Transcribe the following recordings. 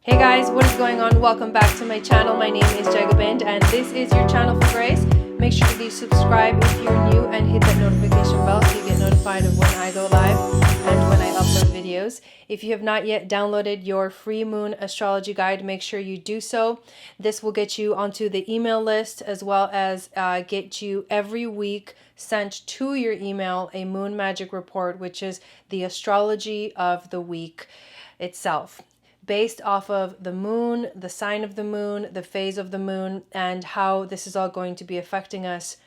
Hey guys, what is going on? Welcome back to my channel. My name is Gobind and this is your channel for grace. Make sure to subscribe if you're new and hit that notification bell so you get notified of when I go live and when I upload videos. If you have not yet downloaded your free moon astrology guide, make sure you do so. This will get you onto the email list as well as get you every week sent to your email a moon magic report, which is the astrology of the week itself, based off of the moon, the sign of the moon, the phase of the moon, and how this is all going to be affecting us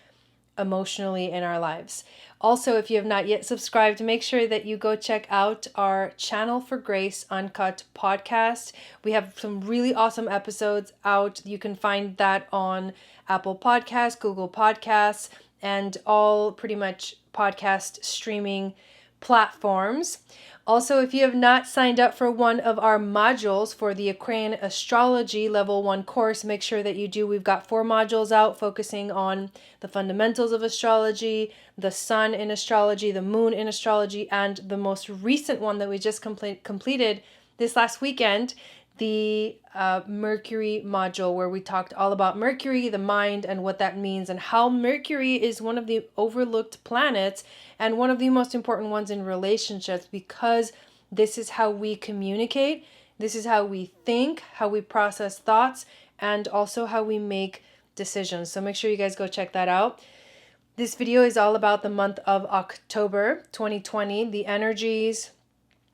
emotionally in our lives. Also, if you have not yet subscribed, make sure that you go check out our Channel for Grace Uncut podcast. We have some really awesome episodes out. You can find that on Apple Podcasts, Google Podcasts, and all pretty much podcast streaming platforms. Also, if you have not signed up for one of our modules for the Aquarian Astrology Level 1 course, make sure that you do. We've got 4 modules out focusing on the fundamentals of astrology, the sun in astrology, the moon in astrology, and the most recent one that we just completed this last weekend, the Mercury module, where we talked all about Mercury, the mind, and what that means, and how Mercury is one of the overlooked planets and one of the most important ones in relationships, because this is how we communicate, this is how we think, how we process thoughts, and also how we make decisions. So make sure you guys go check that out. This video is all about the month of October 2020, the energies,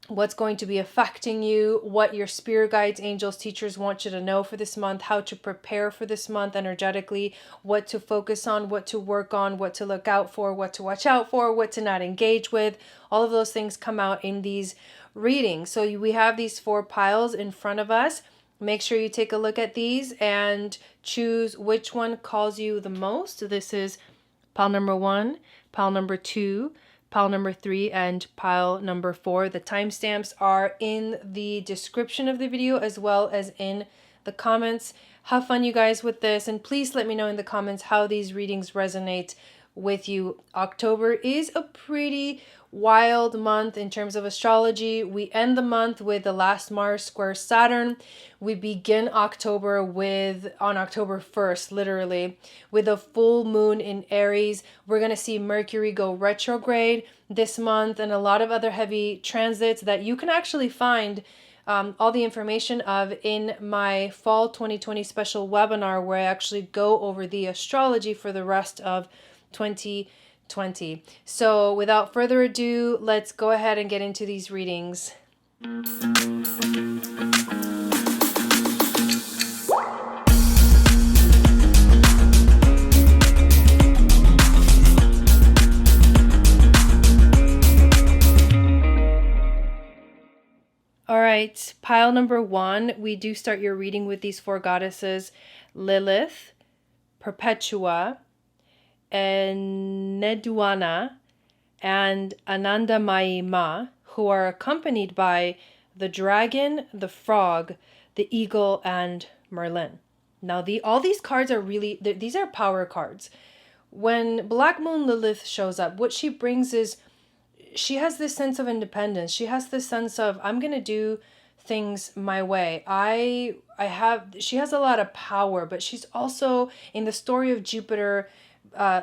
what's going to be affecting you, what your spirit guides, angels, teachers want you to know for this month, how to prepare for this month energetically, what to focus on, what to work on, what to look out for, what to watch out for, what to not engage with. All of those things come out in these readings. So we have these 4 piles in front of us. Make sure you take a look at these and choose which one calls you the most. This is pile number 1, pile number 2, pile number 3, and pile number 4. The timestamps are in the description of the video as well as in the comments. Have fun, you guys, with this, and please let me know in the comments how these readings resonate with you. October is a pretty wild month in terms of astrology. We end the month with the last Mars square Saturn. We begin October on October 1st, literally, with a full moon in Aries. We're going to see Mercury go retrograde this month and a lot of other heavy transits that you can actually find all the information of in my fall 2020 special webinar, where I actually go over the astrology for the rest of 2020. So without further ado, let's go ahead and get into these readings. All right, pile number 1, we do start your reading with these 4 goddesses: Lilith, Perpetua, and Neduana, and Anandamayima, who are accompanied by the dragon, the frog, the eagle, and Merlin. Now, all these cards are these are power cards. When Black Moon Lilith shows up, what she brings is she has this sense of independence. She has this sense of, I'm going to do things my way. She has a lot of power, but she's also, in the story of Jupiter,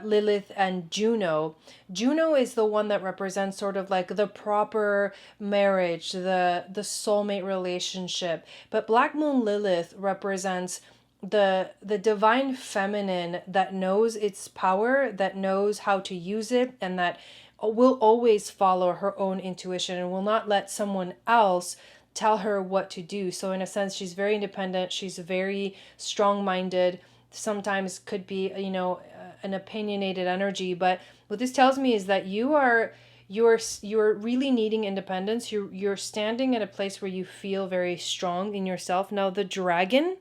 Lilith, and Juno. Juno is the one that represents sort of like the proper marriage, the soulmate relationship. But Black Moon Lilith represents the divine feminine that knows its power, that knows how to use it, and that will always follow her own intuition and will not let someone else tell her what to do. So in a sense, she's very independent. She's very strong-minded. Sometimes could be, an opinionated energy. But what this tells me is that you're really needing independence. You're standing at a place where you feel very strong in yourself. Now, the dragon,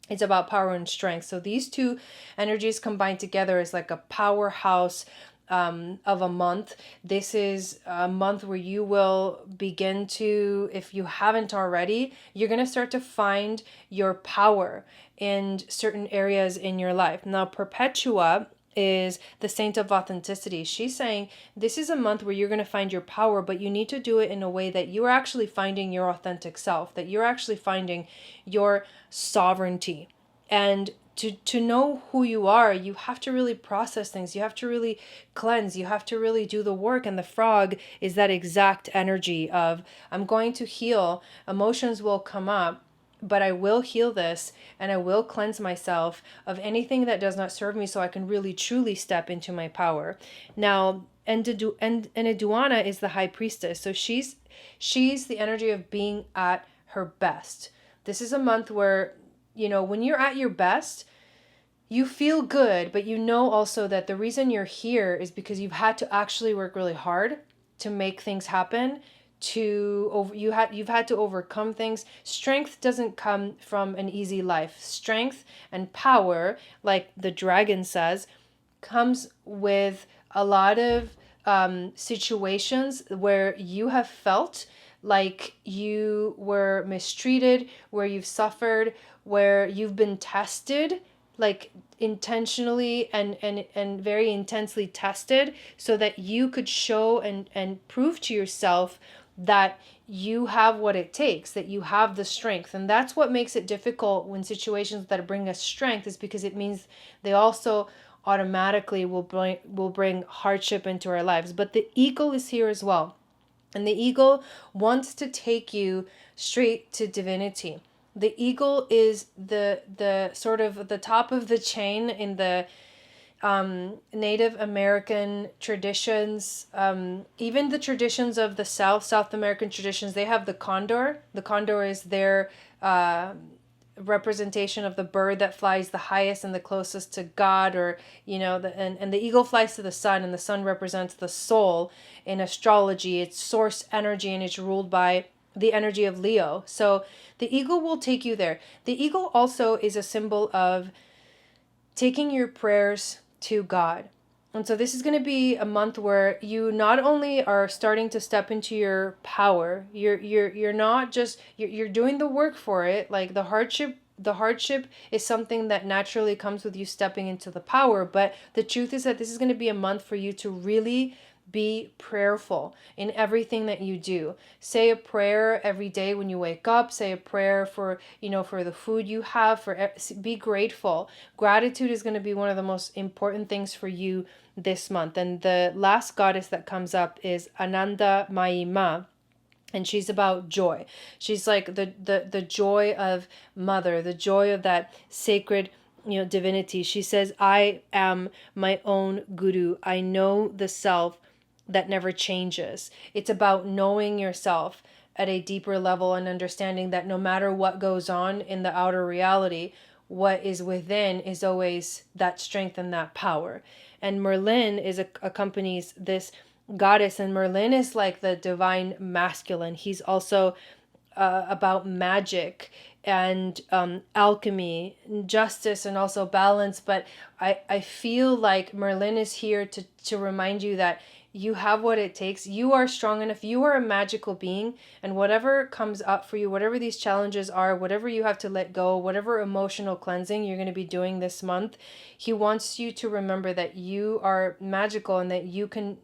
it's about power and strength. So these 2 energies combined together is like a powerhouse of a month. This is a month where you will begin to, if you haven't already, you're going to start to find your power in certain areas in your life. Now, Perpetua is the Saint of Authenticity. She's saying this is a month where you're going to find your power, but you need to do it in a way that you're actually finding your authentic self, that you're actually finding your sovereignty. And to know who you are, you have to really process things. You have to really cleanse. You have to really do the work. And the frog is that exact energy of, I'm going to heal. Emotions will come up, but I will heal this, and I will cleanse myself of anything that does not serve me, so I can really truly step into my power. Now, Enneaduana is the high priestess. So she's the energy of being at her best. This is a month where, when you're at your best, you feel good, but you know also that the reason you're here is because you've had to actually work really hard to make things happen. You've had to overcome things. Strength doesn't come from an easy life. Strength and power, like the dragon says, comes with a lot of situations where you have felt like you were mistreated, where you've suffered, where you've been tested, like intentionally and very intensely tested, so that you could show and prove to yourself that you have what it takes, that you have the strength. And that's what makes it difficult when situations that bring us strength, is because it means they also automatically will bring hardship into our lives. But the eagle is here as well. And the eagle wants to take you straight to divinity. The eagle is the sort of the top of the chain in the Native American traditions, even the traditions of the South American traditions. They have the condor. The condor is their representation of the bird that flies the highest and the closest to God, or and the eagle flies to the sun, and the sun represents the soul in astrology. It's source energy, and it's ruled by the energy of Leo. So the eagle will take you there. The eagle also is a symbol of taking your prayers to God. And so this is going to be a month where you not only are starting to step into your power, you're not just you're doing the work for it. Like the hardship is something that naturally comes with you stepping into the power, but the truth is that this is going to be a month for you to really be prayerful in everything that you do. Say a prayer every day when you wake up. Say a prayer for the food you have. Be grateful. Gratitude is going to be one of the most important things for you this month. And the last goddess that comes up is Ananda Mayima. And she's about joy. She's like the joy of mother, the joy of that sacred divinity. She says, I am my own guru. I know the self that never changes. It's about knowing yourself at a deeper level and understanding that no matter what goes on in the outer reality, what is within is always that strength and that power. And Merlin accompanies this goddess, and Merlin is like the divine masculine. He's also about magic and alchemy, justice, and also balance. But I feel like Merlin is here to remind you that you have what it takes. You are strong enough. You are a magical being. And whatever comes up for you, whatever these challenges are, whatever you have to let go, whatever emotional cleansing you're going to be doing this month, he wants you to remember that you are magical and that you can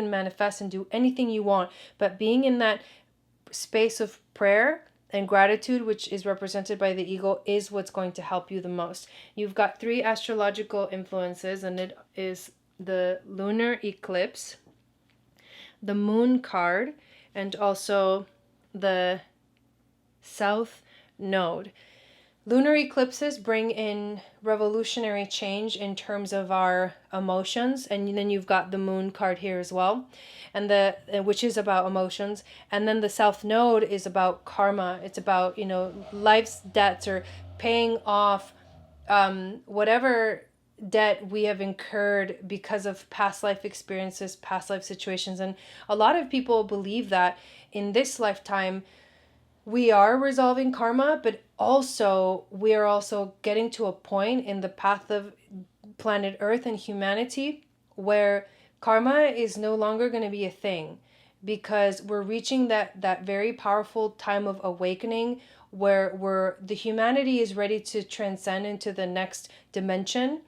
manifest and do anything you want. But being in that space of prayer and gratitude, which is represented by the eagle, is what's going to help you the most. You've got 3 astrological influences, and it is the lunar eclipse, the moon card, and also the south node. Lunar eclipses bring in revolutionary change in terms of our emotions, and then you've got the moon card here as well, and which is about emotions. And then the south node is about karma. It's about life's debts, or paying off whatever debt we have incurred because of past life experiences, past life situations. And a lot of people believe that in this lifetime we are resolving karma, but also we are also getting to a point in the path of planet Earth and humanity where karma is no longer going to be a thing, because we're reaching that very powerful time of awakening where the humanity is ready to transcend into the next dimension.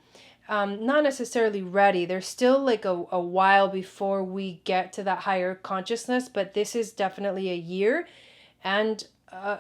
not necessarily ready. There's still like a while before we get to that higher consciousness, but this is definitely a year and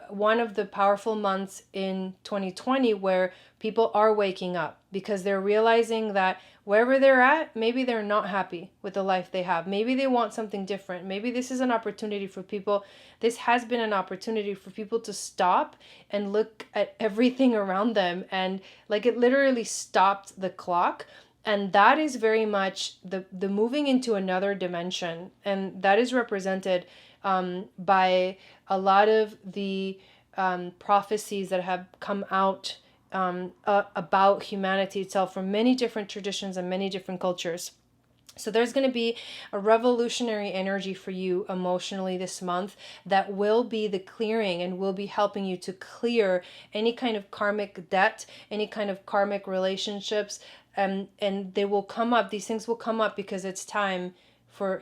one of the powerful months in 2020 where people are waking up because they're realizing that wherever they're at, maybe they're not happy with the life they have. Maybe they want something different. Maybe this is an opportunity for people. This has been an opportunity for people to stop and look at everything around them. And like it literally stopped the clock. And that is very much the moving into another dimension. And that is represented by a lot of the prophecies that have come out about humanity itself from many different traditions and many different cultures. So there's going to be a revolutionary energy for you emotionally this month that will be the clearing and will be helping you to clear any kind of karmic debt, any kind of karmic relationships, and they will come up. These things will come up because it's time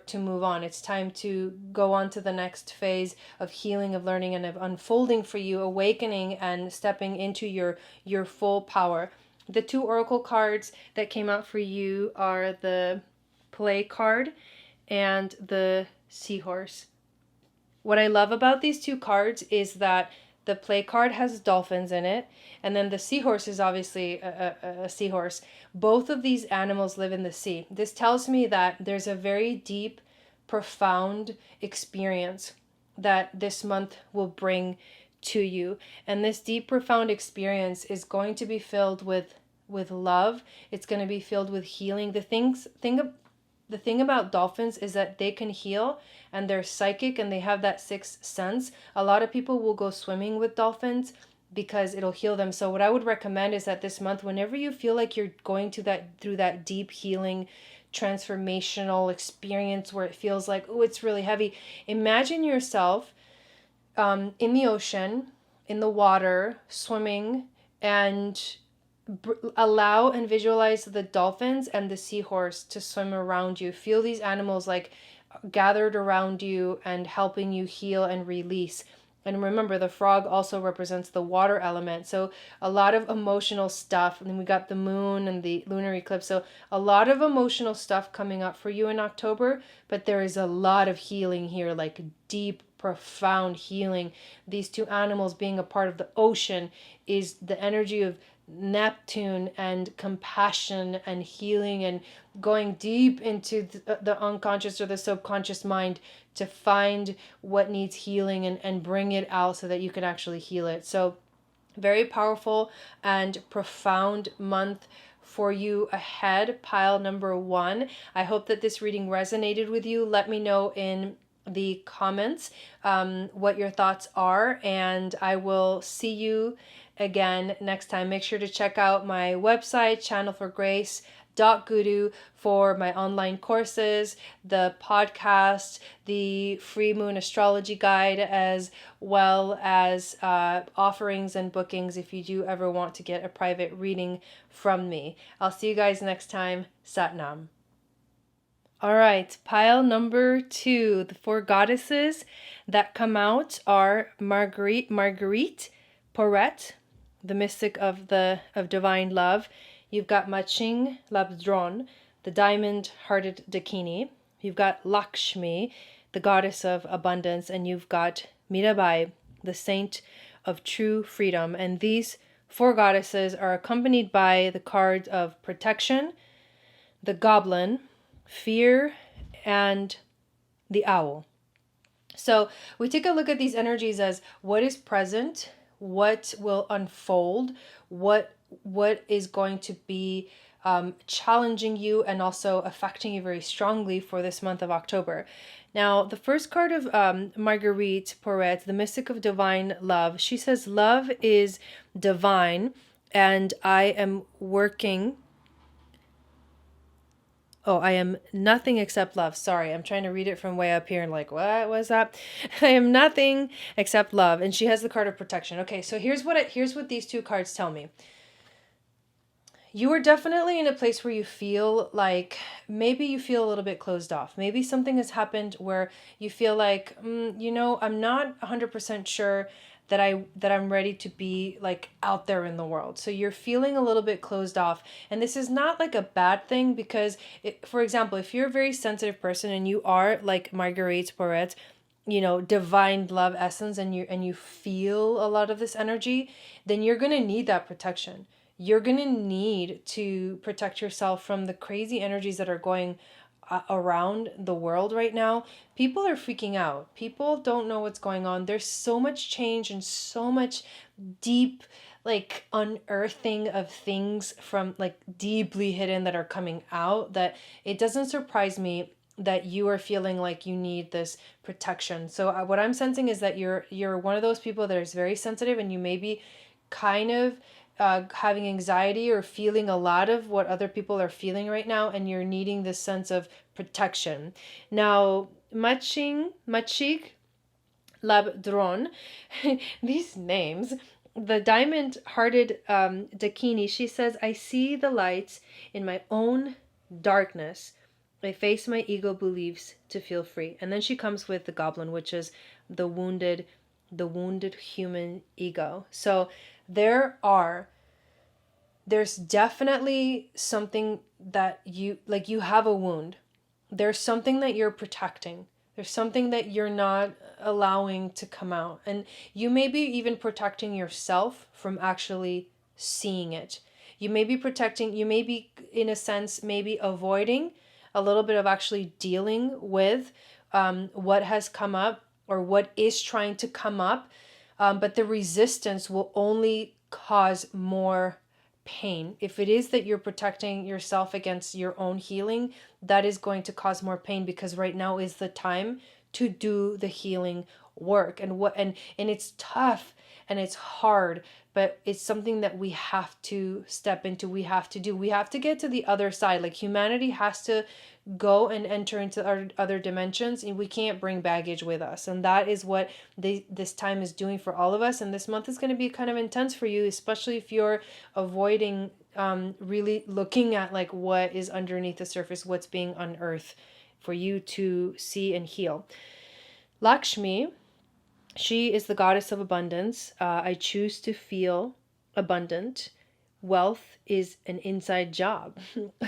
to move on. It's time to go on to the next phase of healing, of learning, and of unfolding for you, awakening and stepping into your full power. The two oracle cards that came out for you are the play card and the seahorse. What I love about these two cards is that the play card has dolphins in it, and then the seahorse is obviously a seahorse. Both of these animals live in the sea. This tells me that there's a very deep, profound experience that this month will bring to you. And this deep, profound experience is going to be filled with love. It's going to be filled with healing. The thing about dolphins is that they can heal and they're psychic and they have that sixth sense. A lot of people will go swimming with dolphins because it'll heal them. So what I would recommend is that this month, whenever you feel like you're going through that deep healing, transformational experience where it feels like, oh, it's really heavy, imagine yourself in the ocean, in the water, swimming, and allow and visualize the dolphins and the seahorse to swim around you. Feel these animals like gathered around you and helping you heal and release. And remember, the frog also represents the water element. So a lot of emotional stuff. And then we got the moon and the lunar eclipse. So a lot of emotional stuff coming up for you in October. But there is a lot of healing here, like deep, profound healing. These two animals being a part of the ocean is the energy of Neptune and compassion and healing and going deep into the unconscious or the subconscious mind to find what needs healing and bring it out so that you can actually heal it. So very powerful and profound month for you ahead, pile number 1. I hope that this reading resonated with you. Let me know in the comments what your thoughts are, and I will see you again next time. Make sure to check out my website, channelforgrace.guru, for my online courses, the podcast, the free moon astrology guide, as well as offerings and bookings if you do ever want to get a private reading from me. I'll see you guys next time. Satnam. All right, pile number 2. The 4 goddesses that come out are Marguerite Porret, the mystic of divine love. You've got Maching Labdron, the diamond-hearted Dakini. You've got Lakshmi, the goddess of abundance, and you've got Mirabai, the saint of true freedom. And these 4 goddesses are accompanied by the cards of protection, the goblin, fear, and the owl. So we take a look at these energies as what is present, what will unfold, what is going to be challenging you and also affecting you very strongly for this month of October. Now, the first card of Marguerite Porret, the mystic of divine love, she says, love is divine and I am working... Oh, I am nothing except love. Sorry, I'm trying to read it from way up here and like, what was that? I am nothing except love. And she has the card of protection. Okay, so here's what these 2 cards tell me. You are definitely in a place where you feel like maybe you feel a little bit closed off. Maybe something has happened where you feel like, I'm not 100% sure that I'm ready to be like out there in the world. So you're feeling a little bit closed off. And this is not like a bad thing, because for example, if you're a very sensitive person and you are like Marguerite Porete, you know, divine love essence, and you feel a lot of this energy, then you're going to need that protection. You're going to need to protect yourself from the crazy energies that are going around the world right now. People are freaking out. People don't know what's going on. There's so much change and so much deep like unearthing of things from like deeply hidden that are coming out, that it doesn't surprise me that you are feeling like you need this protection. So what I'm sensing is that you're one of those people that is very sensitive, and you may be kind of having anxiety or feeling a lot of what other people are feeling right now, and you're needing this sense of protection. Now, Machig Labdron, these names, the diamond-hearted Dakini, she says, I see the lights in my own darkness. I face my ego beliefs to feel free. And then she comes with the goblin, which is the wounded human ego. So there's definitely something that you have a wound. There's something that you're protecting. There's something that you're not allowing to come out. And you may be even protecting yourself from actually seeing it. You may be in a sense, maybe avoiding a little bit of actually dealing with what has come up or what is trying to come up. But the resistance will only cause more pain. If it is that you're protecting yourself against your own healing, that is going to cause more pain, because right now is the time to do the healing work. And it's tough and it's hard, but it's something that we have to step into. We have to do. We have to get to the other side. Like humanity has to go and enter into our other dimensions, and we can't bring baggage with us. And that is what this time is doing for all of us. And this month is going to be kind of intense for you, especially if you're avoiding really looking at like what is underneath the surface, what's being unearthed for you to see and heal. Lakshmi, she is the goddess of abundance. I choose to feel abundant. Wealth is an inside job.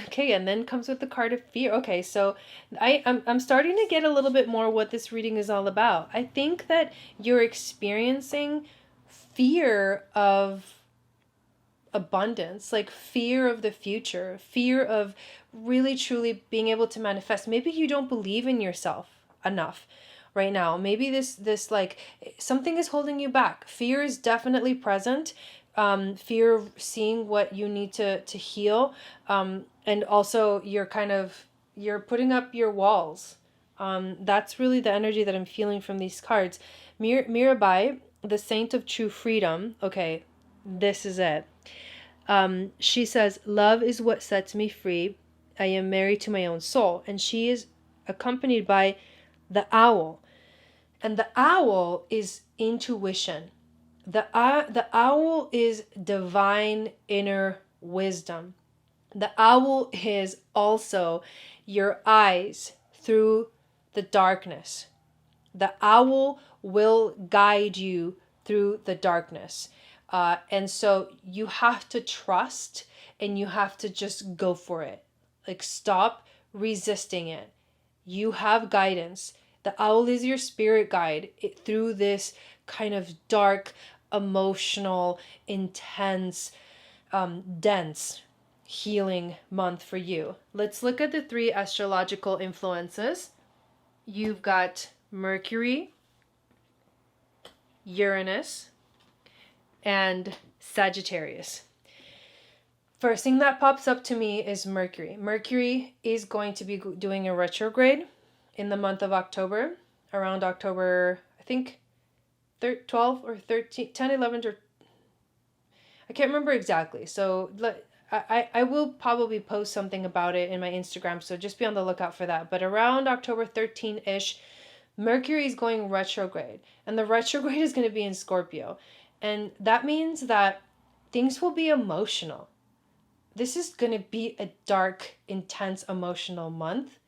Okay, and then comes with the card of fear. Okay, so I'm starting to get a little bit more what this reading is all about. I think that you're experiencing fear of abundance, like fear of the future, fear of really truly being able to manifest. Maybe you don't believe in yourself enough right now. Maybe this like something is holding you back. Fear is definitely present. Fear of seeing what you need to heal. And also you're putting up your walls. That's really the energy that I'm feeling from these cards. Mirabai, the saint of true freedom. Okay, this is it. She says, love is what sets me free. I am married to my own soul. And she is accompanied by the owl. And the owl is intuition. The owl is divine inner wisdom. The owl is also your eyes through the darkness. The owl will guide you through the darkness. And so you have to trust, and you have to just go for it. Like, stop resisting it. You have guidance. The owl is your spirit guide through this kind of dark, emotional, intense, dense healing month for you. Let's look at the 3 astrological influences. You've got Mercury, Uranus, and Sagittarius. First thing that pops up to me is Mercury. Mercury is going to be doing a retrograde in the month of October, around October, I think 12 or 13, 10, 11, or I can't remember exactly. So I will probably post something about it in my Instagram, so just be on the lookout for that. But around October 13-ish, Mercury is going retrograde, and the retrograde is going to be in Scorpio. And that means that things will be emotional. This is going to be a dark, intense, emotional month.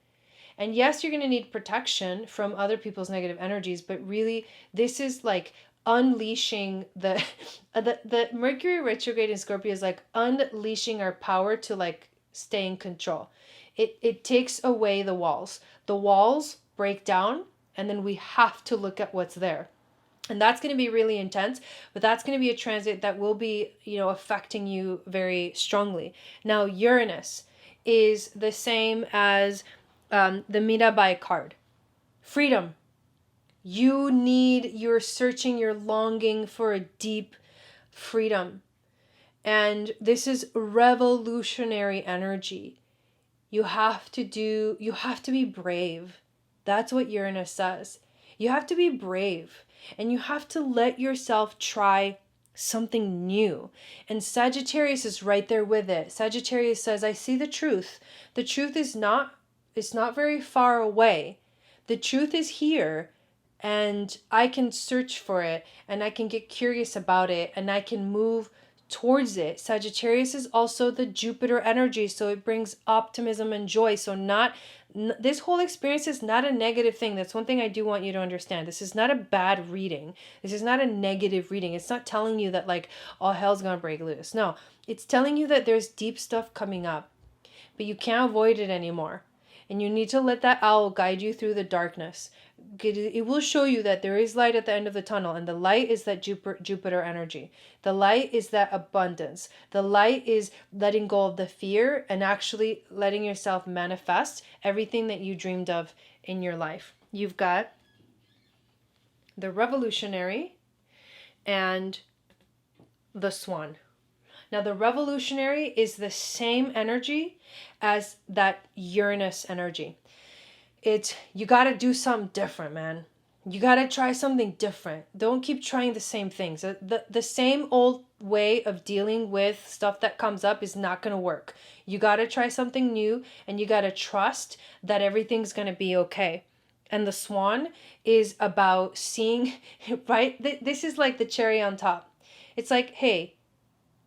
And yes, you're going to need protection from other people's negative energies, but really, this is like unleashing the Mercury retrograde in Scorpio is like unleashing our power to like stay in control. It takes away the walls. The walls break down, and then we have to look at what's there. And that's going to be really intense, but that's going to be a transit that will be, affecting you very strongly. Now, Uranus is the same as the Mirabai card. Freedom. You're searching, you're longing for a deep freedom. And this is revolutionary energy. You have to be brave. That's what Uranus says. You have to be brave, and you have to let yourself try something new. And Sagittarius is right there with it. Sagittarius says, I see the truth. The truth is not, it's not very far away. The truth is here, and I can search for it, and I can get curious about it, and I can move towards it. Sagittarius is also the Jupiter energy, so it brings optimism and joy. So this whole experience is not a negative thing. That's one thing I do want you to understand. This is not a bad reading. This is not a negative reading. It's not telling you that like all hell's gonna break loose. No, it's telling you that there's deep stuff coming up, but you can't avoid it anymore. And you need to let that owl guide you through the darkness. It will show you that there is light at the end of the tunnel, and the light is that Jupiter energy. The light is that abundance. The light is letting go of the fear and actually letting yourself manifest everything that you dreamed of in your life. You've got the revolutionary and the swan. Now, the revolutionary is the same energy as that Uranus energy. You got to do something different, man. You got to try something different. Don't keep trying the same things. The same old way of dealing with stuff that comes up is not going to work. You got to try something new, and you got to trust that everything's going to be okay. And the swan is about seeing, right? This is like the cherry on top. It's like, hey,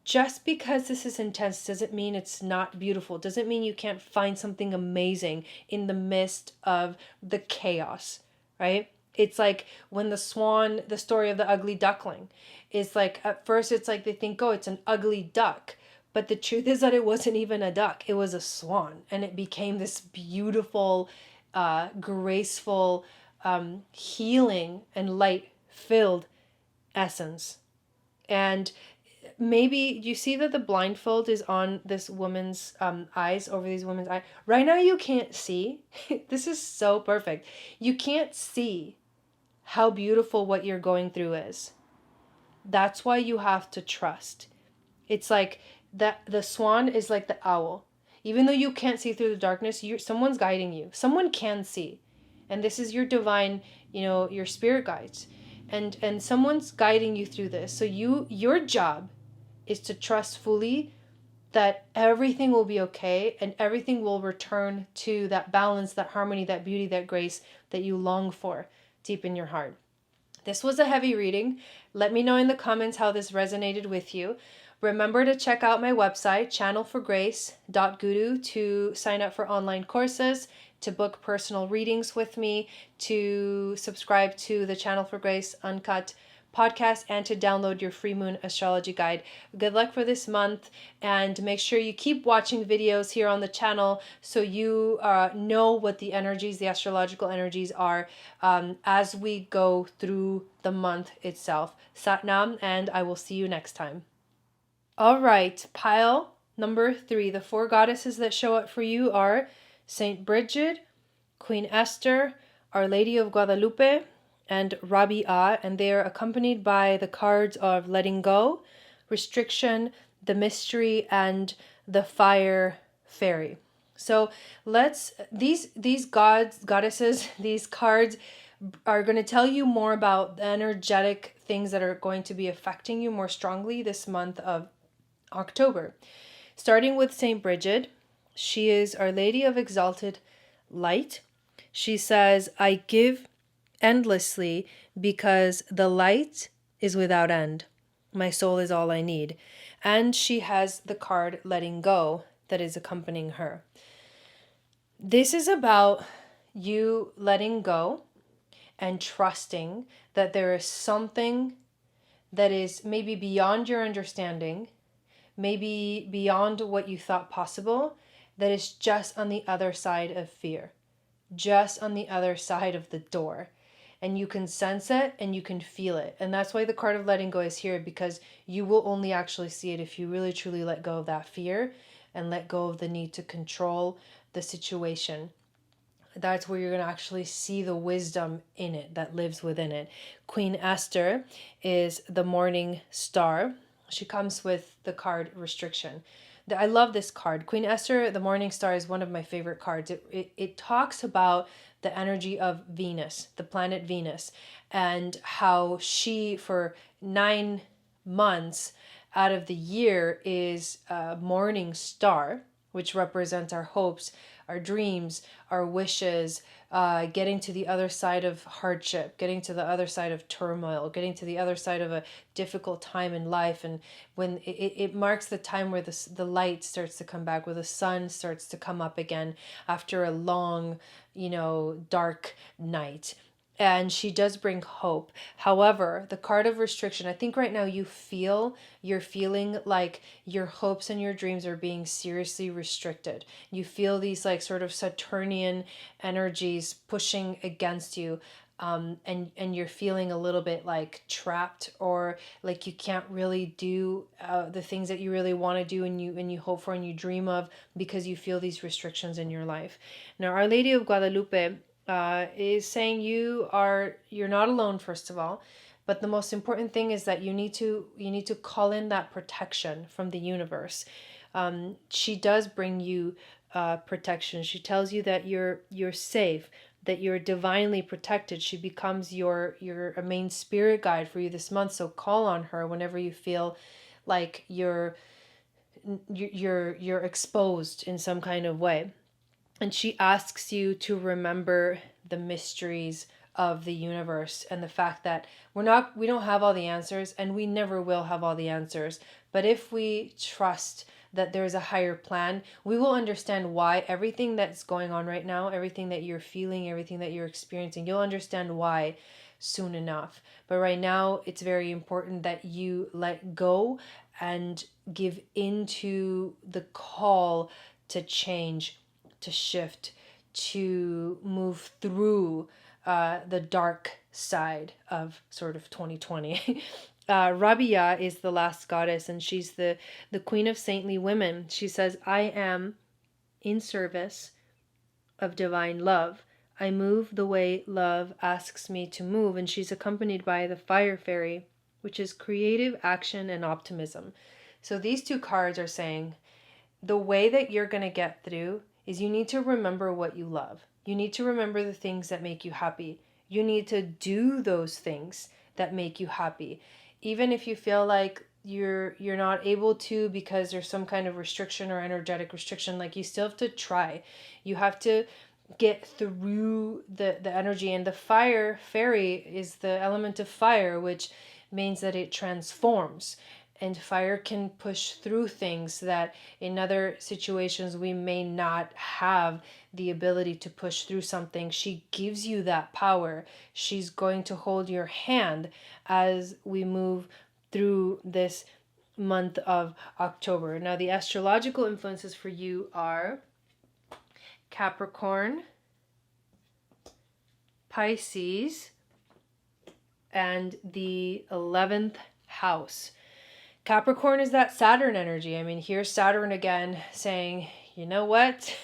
just because this is intense doesn't mean it's not beautiful. Doesn't mean you can't find something amazing in the midst of the chaos, right? It's like when the swan, the story of the ugly duckling, is like, at first it's like they think, oh, it's an ugly duck. But the truth is that it wasn't even a duck. It was a swan. And it became this beautiful, graceful, healing and light-filled essence. And maybe you see that the blindfold is on this woman's eyes, over these women's eyes. Right now you can't see. This is so perfect. You can't see how beautiful what you're going through is. That's why you have to trust. It's like that the swan is like the owl. Even though you can't see through the darkness, someone's guiding you. Someone can see. And this is your divine, your spirit guides. And someone's guiding you through this. So your job is to trust fully that everything will be okay, and everything will return to that balance, that harmony, that beauty, that grace that you long for deep in your heart. This was a heavy reading. Let me know in the comments how this resonated with you. Remember to check out my website, channelforgrace.guru, to sign up for online courses, to book personal readings with me, to subscribe to the Channel for Grace Uncut podcast, and to download your free moon astrology guide. Good luck for this month, and make sure you keep watching videos here on the channel so you know what the energies, the astrological energies are as we go through the month itself. Satnam, and I will see you next time. All right, pile number 3. The 4 goddesses that show up for you are Saint Bridget, Queen Esther, Our Lady of Guadalupe, and Rabia, and they are accompanied by the cards of letting go, restriction, the mystery, and the fire fairy. So these goddesses, these cards are going to tell you more about the energetic things that are going to be affecting you more strongly this month of October. Starting with Saint Bridget, she is Our Lady of Exalted Light. She says, I give endlessly because the light is without end. My soul is all I need. And she has the card letting go that is accompanying her. This is about you letting go and trusting that there is something that is maybe beyond your understanding, maybe beyond what you thought possible, that is just on the other side of fear, just on the other side of the door. And you can sense it and you can feel it. And that's why the card of letting go is here, because you will only actually see it if you really truly let go of that fear and let go of the need to control the situation. That's where you're going to actually see the wisdom in it that lives within it. Queen Esther is the morning star. She comes with the card restriction. I love this card. Queen Esther, the morning star, is one of my favorite cards. It talks about the energy of Venus, the planet Venus, and how she, for 9 months out of the year, is a morning star, which represents our hopes, our dreams, our wishes, getting to the other side of hardship, getting to the other side of turmoil, getting to the other side of a difficult time in life. And when it marks the time where the light starts to come back, where the sun starts to come up again after a long, dark night. And she does bring hope. However, the card of restriction, I think right now you're feeling like your hopes and your dreams are being seriously restricted. You feel these like sort of Saturnian energies pushing against you. And you're feeling a little bit like trapped, or like you can't really do the things that you really want to do and you hope for and you dream of, because you feel these restrictions in your life. Now, Our Lady of Guadalupe is saying you're not alone, first of all, but the most important thing is that you need to call in that protection from the universe. She does bring you protection. She tells you that you're safe, that you're divinely protected. She becomes your main spirit guide for you this month. So call on her whenever you feel like you're exposed in some kind of way. And she asks you to remember the mysteries of the universe and the fact that we don't have all the answers, and we never will have all the answers. But if we trust that there's a higher plan, we will understand why everything that's going on right now, everything that you're feeling, everything that you're experiencing, you'll understand why soon enough. But right now, it's very important that you let go and give into the call to change, to shift, to move through the dark side of sort of 2020. Rabia is the last goddess, and she's the queen of saintly women. She says, I am in service of divine love. I move the way love asks me to move. And she's accompanied by the fire fairy, which is creative action and optimism. So these two cards are saying the way that you're going to get through is you need to remember what you love. You need to remember the things that make you happy. You need to do those things that make you happy. Even if you feel like you're not able to because there's some kind of restriction or energetic restriction, like you still have to try. You have to get through the energy. And the fire fairy is the element of fire, which means that it transforms. And fire can push through things that in other situations we may not have the ability to push through something. She gives you that power. She's going to hold your hand as we move through this month of October. Now, the astrological influences for you are Capricorn, Pisces, and the 11th house. Capricorn is that Saturn energy. I mean, here's Saturn again saying, you know what?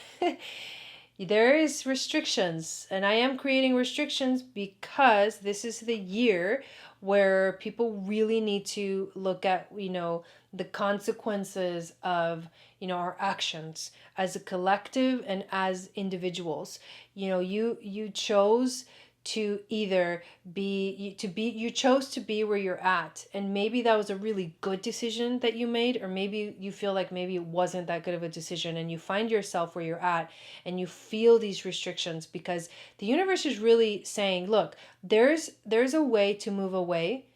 There is restrictions, and I am creating restrictions because this is the year where people really need to look at, the consequences of, our actions as a collective and as individuals. You chose to either you chose to be where you're at, and maybe that was a really good decision that you made, or maybe you feel like maybe it wasn't that good of a decision, and you find yourself where you're at and you feel these restrictions because the universe is really saying, look, there's a way to move away,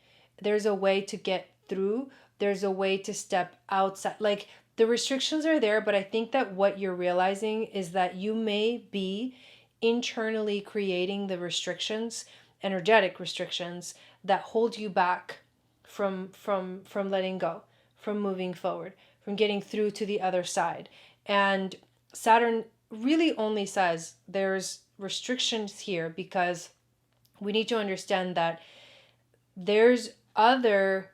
there's a way to get through, there's a way to step outside. Like, the restrictions are there, but I think that what you're realizing is that you may be internally creating the restrictions, energetic restrictions, that hold you back from letting go, from moving forward, from getting through to the other side. And Saturn really only says there's restrictions here because we need to understand that there's other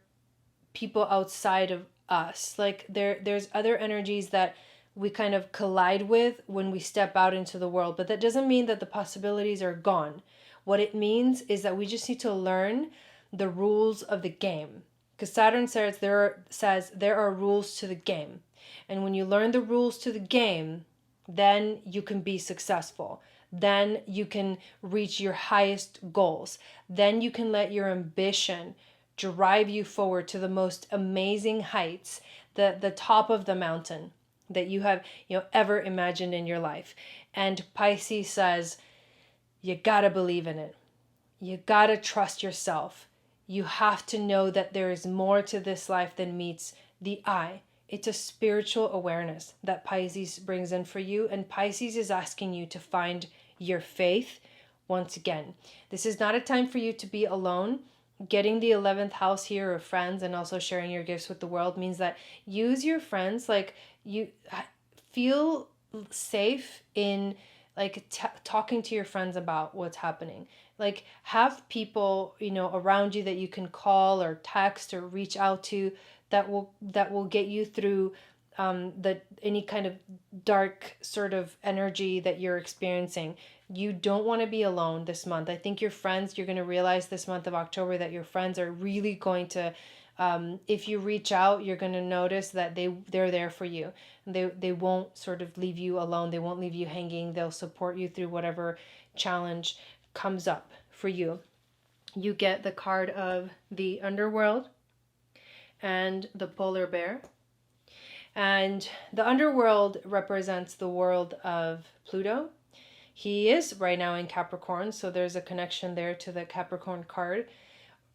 people outside of us. Like there's other energies that we kind of collide with when we step out into the world, but that doesn't mean that the possibilities are gone. What it means is that we just need to learn the rules of the game, because Saturn says there are rules to the game, and when you learn the rules to the game, then you can be successful. Then you can reach your highest goals. Then you can let your ambition drive you forward to the most amazing heights, the top of the mountain that you have ever imagined in your life. And Pisces says, you gotta believe in it. You gotta trust yourself. You have to know that there is more to this life than meets the eye. It's a spiritual awareness that Pisces brings in for you, and Pisces is asking you to find your faith once again. This is not a time for you to be alone. Getting the 11th house here of friends and also sharing your gifts with the world means that use your friends, like you feel safe in like talking to your friends about what's happening. Like have people, around you that you can call or text or reach out to that will get you through any kind of dark sort of energy that you're experiencing. You don't want to be alone this month. I think your friends, you're going to realize this month of October that your friends are really going to, if you reach out, you're going to notice that they're there for you. They won't sort of leave you alone. They won't leave you hanging. They'll support you through whatever challenge comes up for you. You get the card of the underworld and the polar bear. And the underworld represents the world of Pluto. He is right now in Capricorn, so there's a connection there to the Capricorn card.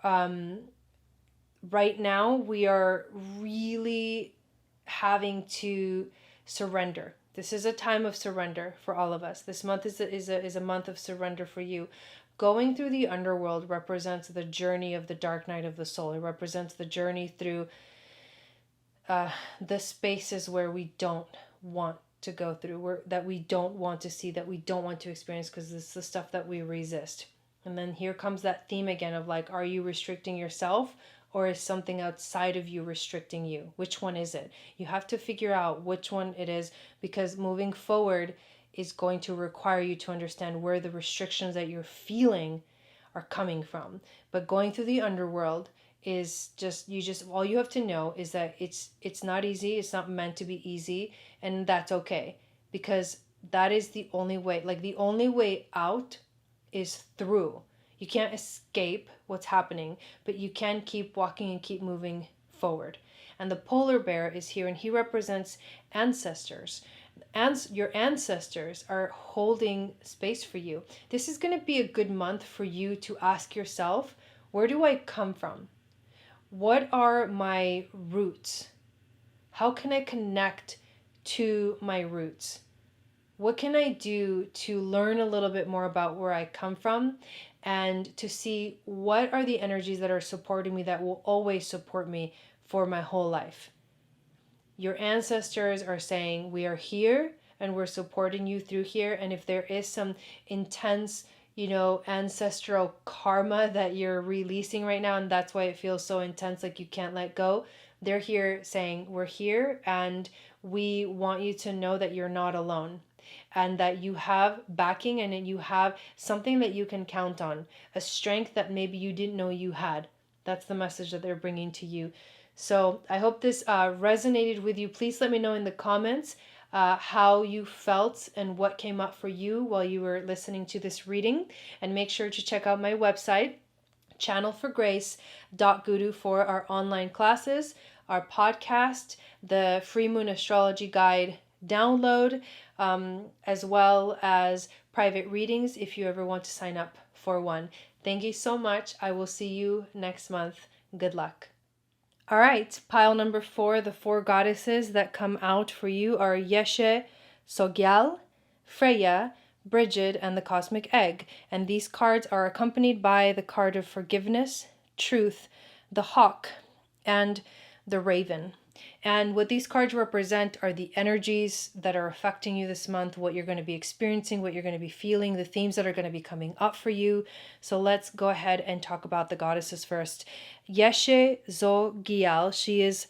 Right now, we are really having to surrender. This is a time of surrender for all of us. This month is a month of surrender for you. Going through the underworld represents the journey of the dark night of the soul. It represents the journey through the spaces where we don't want to go through, that we don't want to see, that we don't want to experience, because it's the stuff that we resist. And then here comes that theme again of like, are you restricting yourself, or is something outside of you restricting you? Which one is it? You have to figure out which one it is, because moving forward is going to require you to understand where the restrictions that you're feeling are coming from. But going through the underworld is all you have to know is that it's not easy. It's not meant to be easy, and that's okay, because that is the only way. Like the only way out is through. You can't escape what's happening, but you can keep walking and keep moving forward. And the polar bear is here, and he represents ancestors. And your ancestors are holding space for you. This is going to be a good month for you to ask yourself, where do I come from? What are my roots? How can I connect to my roots? What can I do to learn a little bit more about where I come from, and to see what are the energies that are supporting me, that will always support me for my whole life? Your ancestors are saying, we are here and we're supporting you through here. And if there is some intense, ancestral karma that you're releasing right now, and that's why it feels so intense, like you can't let go, they're here saying, we're here and we want you to know that you're not alone, and that you have backing, and you have something that you can count on, a strength that maybe you didn't know you had. That's the message that they're bringing to you. So I hope this resonated with you. Please let me know in the comments how you felt and what came up for you while you were listening to this reading. And make sure to check out my website, channelforgrace.guru, for our online classes, our podcast, the Free Moon Astrology Guide download, as well as private readings if you ever want to sign up for one. Thank you so much. I will see you next month. Good luck. All right, pile number 4, the 4 goddesses that come out for you are Yeshe, Sogyal, Freya, Brigid, and the Cosmic Egg. And these cards are accompanied by the card of forgiveness, truth, the hawk and the raven. And what these cards represent are the energies that are affecting you this month, what you're going to be experiencing, what you're going to be feeling, the themes that are going to be coming up for you. So let's go ahead and talk about the goddesses first. Yeshe Zo Gial, she is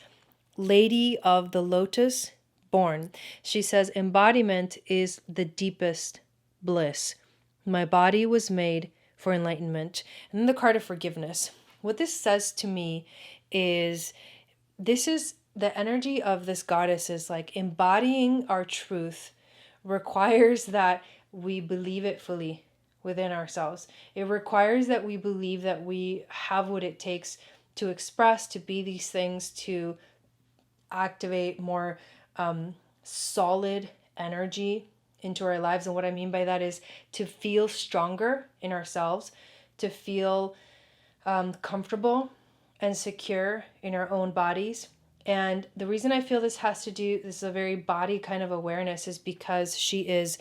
Lady of the Lotus born. She says, embodiment is the deepest bliss. My body was made for enlightenment. And then the card of forgiveness. What this says to me is, this is the energy of this goddess is like embodying our truth requires that we believe it fully within ourselves. It requires that we believe that we have what it takes to express, to be these things, to activate more solid energy into our lives. And what I mean by that is to feel stronger in ourselves, to feel comfortable and secure in our own bodies. And the reason I feel this is a very body kind of awareness, is because she is,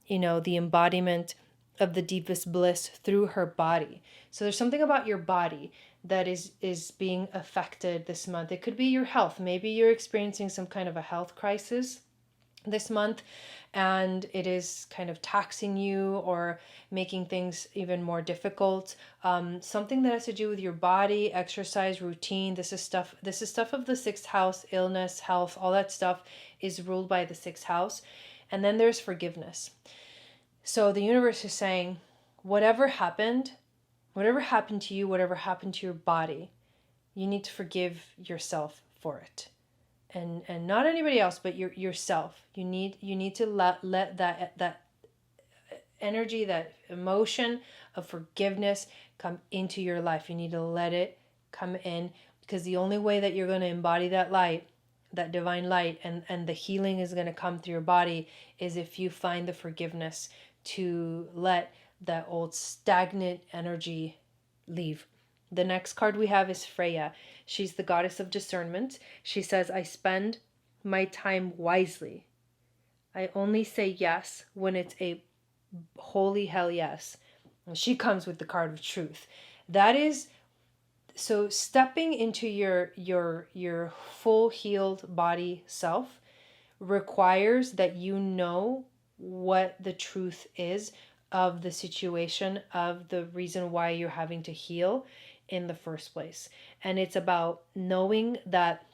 the embodiment of the deepest bliss through her body. So there's something about your body that is being affected this month. It could be your health. Maybe you're experiencing some kind of a health crisis this month, and it is kind of taxing you or making things even more difficult. Something that has to do with your body, exercise, routine. This is stuff of the sixth house. Illness, health, all that stuff is ruled by the sixth house. And then there's forgiveness. So the universe is saying, whatever happened to you, whatever happened to your body, you need to forgive yourself for it. And not anybody else, but yourself. You need to let that energy, that emotion of forgiveness come into your life. You need to let it come in, because the only way that you're going to embody that light, that divine light, and the healing is going to come through your body, is if you find the forgiveness to let that old stagnant energy leave. The next card we have is Freya. She's the goddess of discernment. She says, I spend my time wisely. I only say yes when it's a holy hell yes. And she comes with the card of truth. That is, so stepping into your full healed body self requires that you know what the truth is of the situation, of the reason why you're having to heal in the first place. And it's about knowing that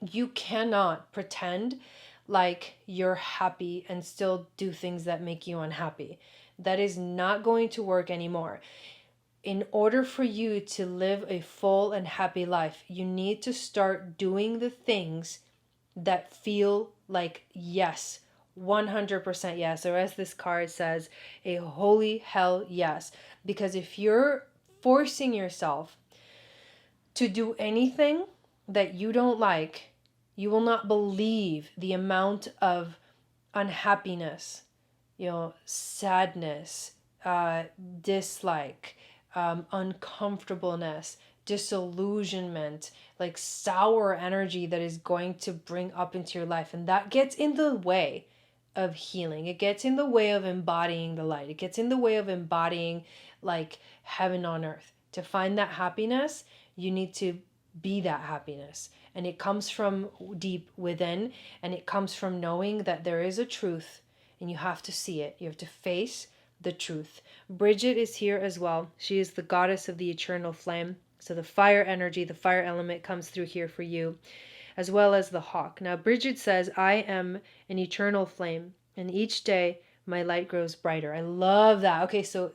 you cannot pretend like you're happy and still do things that make you unhappy. That is not going to work anymore. In order for you to live a full and happy life, you need to start doing the things that feel like yes, 100% yes, or as this card says, a holy hell yes. Because if you're forcing yourself to do anything that you don't like, you will not believe the amount of unhappiness, sadness, dislike, uncomfortableness, disillusionment, like sour energy that is going to bring up into your life. And that gets in the way of healing. It gets in the way of embodying the light. It gets in the way of embodying like heaven on earth. To find that happiness, you need to be that happiness. And it comes from deep within, and it comes from knowing that there is a truth and you have to see it. You have to face the truth. Bridget is here as well. She is the goddess of the eternal flame. So the fire energy, the fire element comes through here for you, as well as the hawk. Now, Bridget says, I am an eternal flame, and each day my light grows brighter. I love that. Okay, so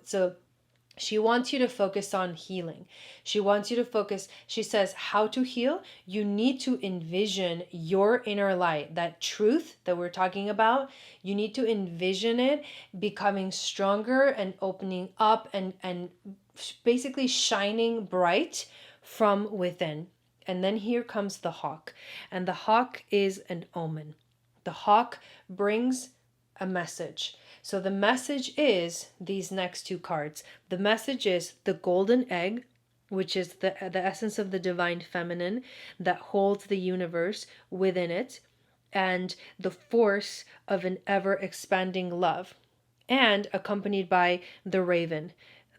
she wants you to focus on healing. She wants you to focus. She says how to heal. You need to envision your inner light, that truth that we're talking about. You need to envision it becoming stronger and opening up and basically shining bright from within. And then here comes the hawk. And the hawk is an omen. The hawk brings a message. So the message is these next two cards. The message is the golden egg, which is the essence of the divine feminine that holds the universe within it, and the force of an ever expanding love, and accompanied by the raven.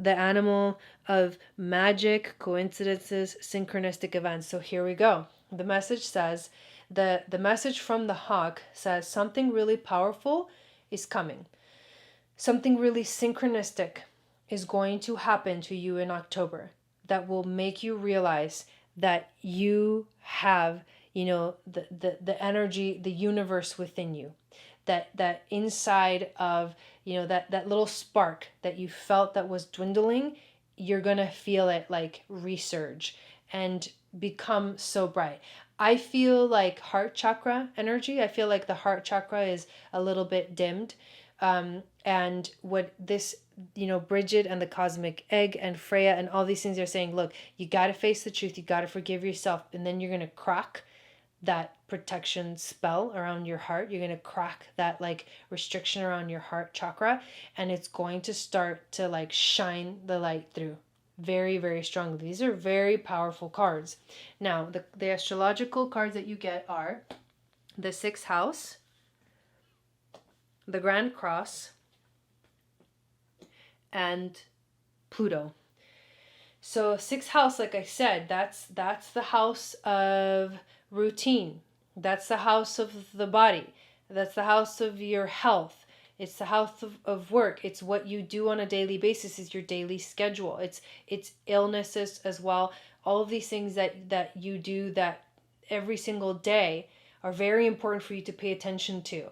the animal of magic, coincidences, synchronistic events. So here we go. The message says, the message from the hawk says something really powerful is coming. Something really synchronistic is going to happen to you in October that will make you realize that you have, the energy, the universe within you. That inside of, that little spark that you felt that was dwindling, you're going to feel it like resurge and become so bright. I feel like heart chakra energy. I feel like the heart chakra is a little bit dimmed. And what this, Bridget and the cosmic egg and Freya and all these things are saying, look, you got to face the truth. You got to forgive yourself. And then you're going to crack that protection spell around your heart. You're going to crack that like restriction around your heart chakra. And it's going to start to like shine the light through very, very strongly. These are very powerful cards. Now, the astrological cards that you get are the 6th house, the Grand Cross, and Pluto. So 6th house, like I said, that's the house of routine. That's the house of the body. That's the house of your health. It's the house of work. It's what you do on a daily basis. Is your daily schedule. It's illnesses as well. All of these things that you do that every single day are very important for you to pay attention to.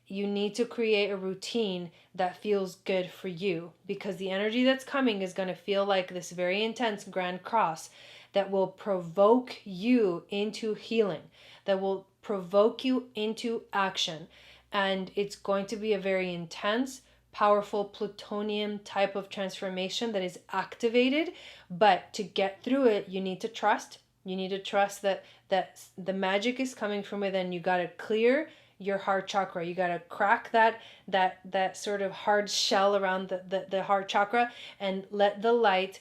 You need to create a routine that feels good for you, because the energy that's coming is going to feel like this very intense Grand Cross that will provoke you into healing, that will provoke you into action. And it's going to be a very intense, powerful plutonium type of transformation that is activated. But to get through it, you need to trust. You need to trust that the magic is coming from within. You got to clear your heart chakra. You got to crack that sort of hard shell around the heart chakra and let the light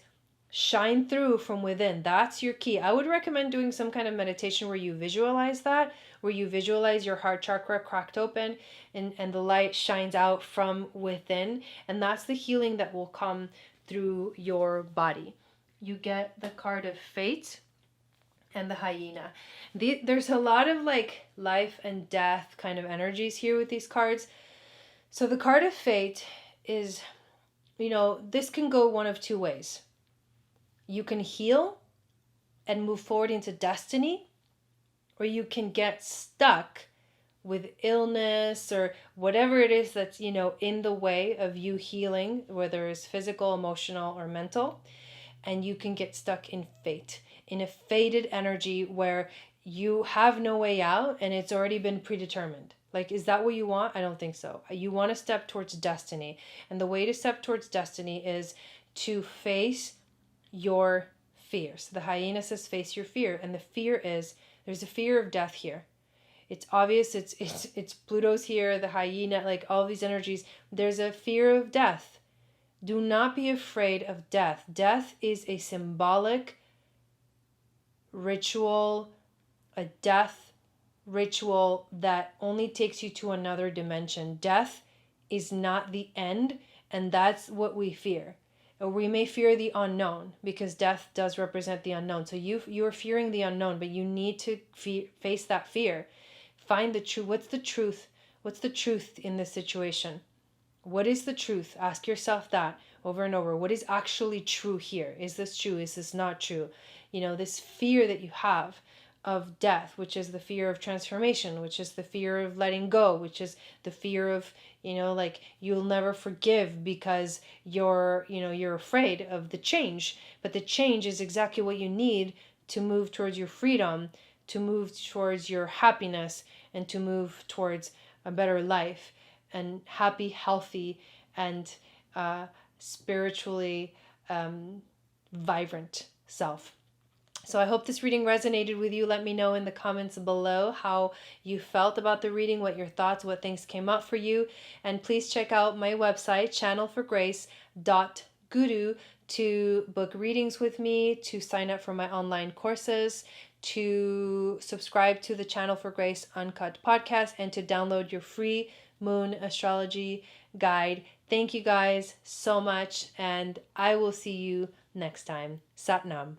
shine through from within. That's your key. I would recommend doing some kind of meditation where you visualize that, where you visualize your heart chakra cracked open and the light shines out from within. And that's the healing that will come through your body. You get the card of fate and the hyena. There's a lot of like life and death kind of energies here with these cards. So the card of fate is, this can go one of two ways. You can heal and move forward into destiny, or you can get stuck with illness or whatever it is that's, in the way of you healing, whether it's physical, emotional, or mental. And you can get stuck in fate, in a fated energy where you have no way out and it's already been predetermined. Like, is that what you want? I don't think so. You want to step towards destiny. And the way to step towards destiny is to face your fears. The hyena says face your fear. And the fear is, there's a fear of death here. It's obvious, it's Pluto's here, the hyena, like all these energies. There's a fear of death. Do not be afraid of death. Death is a symbolic ritual, a death ritual that only takes you to another dimension. Death is not the end, and that's what we fear. Or we may fear the unknown, because death does represent the unknown. So you're fearing the unknown, but you need to face that fear. Find the truth. What's the truth? What's the truth in this situation? What is the truth? Ask yourself that over and over. What is actually true here? Is this true? Is this not true? This fear that you have of death, which is the fear of transformation, which is the fear of letting go, which is the fear of, like you'll never forgive because you're afraid of the change. But the change is exactly what you need to move towards your freedom, to move towards your happiness, and to move towards a better life and happy, healthy, and spiritually vibrant self. So I hope this reading resonated with you. Let me know in the comments below how you felt about the reading, what your thoughts, what things came up for you. And please check out my website, channelforgrace.guru, to book readings with me, to sign up for my online courses, to subscribe to the Channel for Grace Uncut podcast, and to download your free moon astrology guide Thank you guys so much, and I will see you next time. Sat Nam.